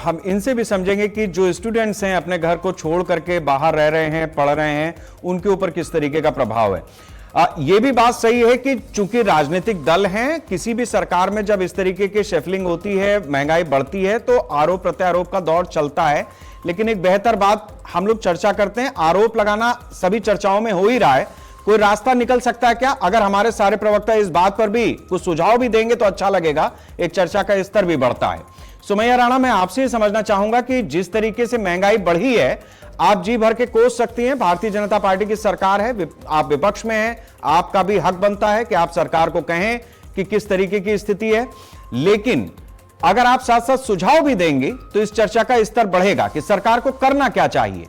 हम इनसे भी समझेंगे कि जो स्टूडेंट्स हैं अपने घर को छोड़ करके बाहर रह रहे हैं, पढ़ रहे हैं, उनके ऊपर किस तरीके का प्रभाव है। ये भी बात सही है कि चूंकि राजनीतिक दल हैं, किसी भी सरकार में जब इस तरीके की शेफलिंग होती है, महंगाई बढ़ती है, तो आरोप प्रत्यारोप का दौर चलता है। लेकिन एक बेहतर बात हम लोग चर्चा करते हैं, आरोप लगाना सभी चर्चाओं में हो ही रहा है, कोई रास्ता निकल सकता है क्या? अगर हमारे सारे प्रवक्ता इस बात पर भी कुछ सुझाव भी देंगे तो अच्छा लगेगा, एक चर्चा का स्तर भी बढ़ता है। सुमैया राणा, मैं आपसे समझना चाहूंगा कि जिस तरीके से महंगाई बढ़ी है, आप जी भर के कोस सकती हैं, भारतीय जनता पार्टी की सरकार है, आप विपक्ष में हैं, आपका भी हक बनता है कि आप सरकार को कहें कि किस तरीके की स्थिति है। लेकिन अगर आप साथ साथ सुझाव भी देंगे तो इस चर्चा का स्तर बढ़ेगा कि सरकार को करना क्या चाहिए।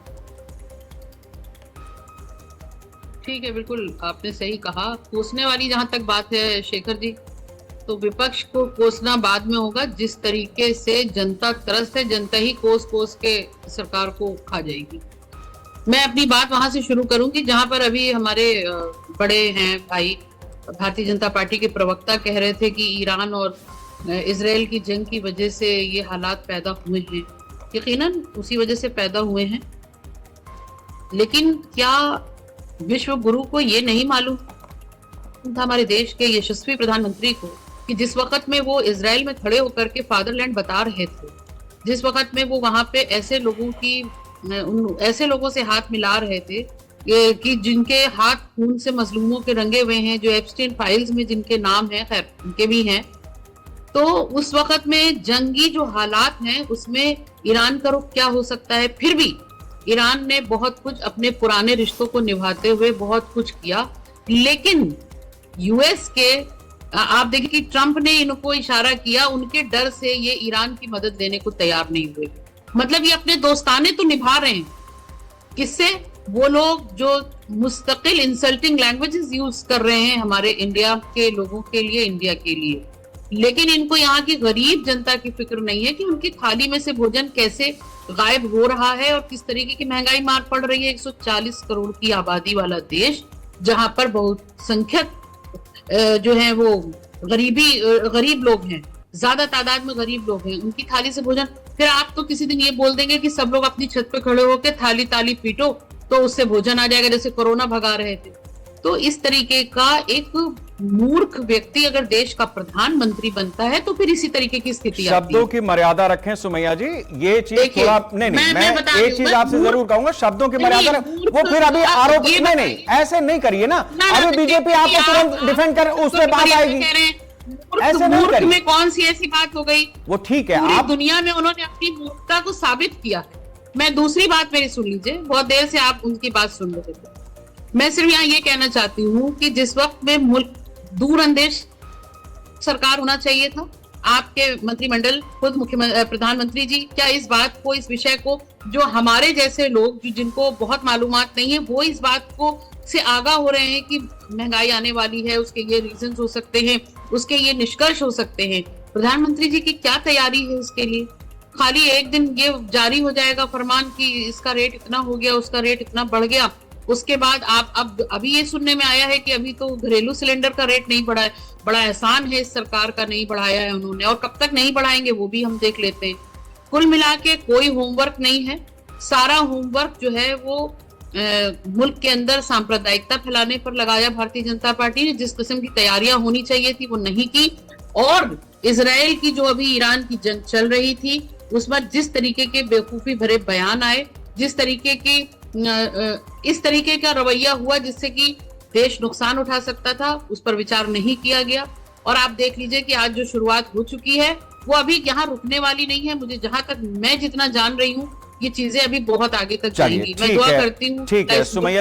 ठीक है, बिल्कुल आपने सही कहा। कोसने वाली जहां तक बात है शेखर जी, तो विपक्ष को कोसना बाद में होगा। जिस तरीके से जनता त्रस्त है, जनता ही कोस कोस के सरकार को खा जाएगी। मैं अपनी बात वहां से शुरू करूंगी जहां पर अभी हमारे बड़े हैं भाई भारतीय जनता पार्टी के प्रवक्ता कह रहे थे कि ईरान और इजराइल की जंग की वजह से ये हालात पैदा हुए हैं। यकीनन उसी वजह से पैदा हुए हैं, लेकिन क्या विश्व गुरु को ये नहीं मालूम था, हमारे देश के यशस्वी प्रधानमंत्री को, कि जिस वक्त में वो इजराइल में खड़े होकर के फादरलैंड बता रहे थे, जिस वक्त में वो वहां पे ऐसे लोगों से हाथ मिला रहे थे कि जिनके हाथ खून से मजलूमों के रंगे हुए हैं, जो एप्स्टीन फाइल्स में जिनके नाम हैं, खैर उनके भी हैं, तो उस वक्त में जंगी जो हालात हैं उसमें ईरान का रुख क्या हो सकता है। फिर भी ईरान ने बहुत कुछ अपने पुराने रिश्तों को निभाते हुए बहुत कुछ किया, लेकिन यूएस के आप देखिए कि ट्रंप ने इनको इशारा किया, उनके डर से ये ईरान की मदद देने को तैयार नहीं हुए। मतलब ये अपने दोस्ताने तो निभा रहे हैं, किससे? वो लोग जो मुस्तकिल इंसल्टिंग लैंग्वेजेस यूज कर रहे हैं हमारे इंडिया के लोगों के लिए, इंडिया के लिए, लेकिन इनको यहाँ की गरीब जनता की फिक्र नहीं है कि उनकी थाली में से भोजन कैसे गायब हो रहा है और किस तरीके की महंगाई मार पड़ रही है। 140 करोड़ की आबादी वाला देश, जहां पर बहुसंख्यक जो है वो गरीब लोग हैं, ज्यादा तादाद में गरीब लोग हैं, उनकी थाली से भोजन। फिर आप तो किसी दिन ये बोल देंगे कि सब लोग अपनी छत पे खड़े होकर थाली ताली पीटो तो उससे भोजन आ जाएगा, जैसे कोरोना भगा रहे थे। तो इस तरीके का एक मूर्ख व्यक्ति अगर देश का प्रधानमंत्री बनता है तो फिर इसी तरीके की स्थिति आती है। शब्दों की मर्यादा रखें सुमैया जी, ये चीज थोड़ा नहीं, मैं एक चीज आपसे जरूर कहूंगा, शब्दों की मर्यादा। वो फिर अभी आरोप नहीं, ऐसे नहीं करिए ना, अभी बीजेपी आपको तुरंत डिफेंड कर, उस पर बात आएगी। ऐसे नहीं करिए। में कौन सी ऐसी बात हो गई? वो ठीक है, आप दुनिया में उन्होंने अपनी मूर्खता को साबित किया है। मैं दूसरी बात मेरी सुन लीजिए, बहुत देर से आप उनकी बात सुन रहे थे। मैं सिर्फ यहाँ ये कहना चाहती हूँ कि जिस वक्त में मुल्क दूरअंदेश सरकार होना चाहिए था, आपके मंत्रिमंडल, खुद मुख्यमंत्री, प्रधानमंत्री जी, क्या इस बात को, इस विषय को, जो हमारे जैसे लोग जो जिनको बहुत मालूमात नहीं है, वो इस बात को से आगाह हो रहे हैं कि महंगाई आने वाली है, उसके ये रीजंस हो सकते हैं, उसके ये निष्कर्ष हो सकते हैं। प्रधानमंत्री जी की क्या तैयारी है इसके लिए? खाली एक दिन ये जारी हो जाएगा फरमान कि इसका रेट इतना हो गया, उसका रेट इतना बढ़ गया, उसके बाद आप अभी ये सुनने में आया है कि अभी तो घरेलू सिलेंडर का रेट नहीं बढ़ा है। बड़ा एहसान है इस सरकार का, नहीं बढ़ाया है उन्होंने, और कब तक नहीं बढ़ाएंगे वो भी हम देख लेते हैं। कुल मिला के कोई होमवर्क नहीं है, सारा होमवर्क जो है वो मुल्क के अंदर सांप्रदायिकता फैलाने पर लगाया भारतीय जनता पार्टी ने। जिस किस्म की तैयारियां होनी चाहिए थी वो नहीं की, और इजराइल की जो अभी ईरान की जंग चल रही थी उस पर जिस तरीके के बेवकूफी भरे बयान आए, जिस तरीके की इस तरीके का रवैया हुआ जिससे कि देश नुकसान उठा सकता था, उस पर विचार नहीं किया गया। और आप देख लीजिए कि आज जो शुरुआत हो चुकी है वो अभी यहाँ रुकने वाली नहीं है। मुझे जहां तक मैं जितना जान रही हूँ, ये चीजें अभी बहुत आगे तक जाएंगी। मैं दुआ करती हूँ। ठीक है सुमैया जी।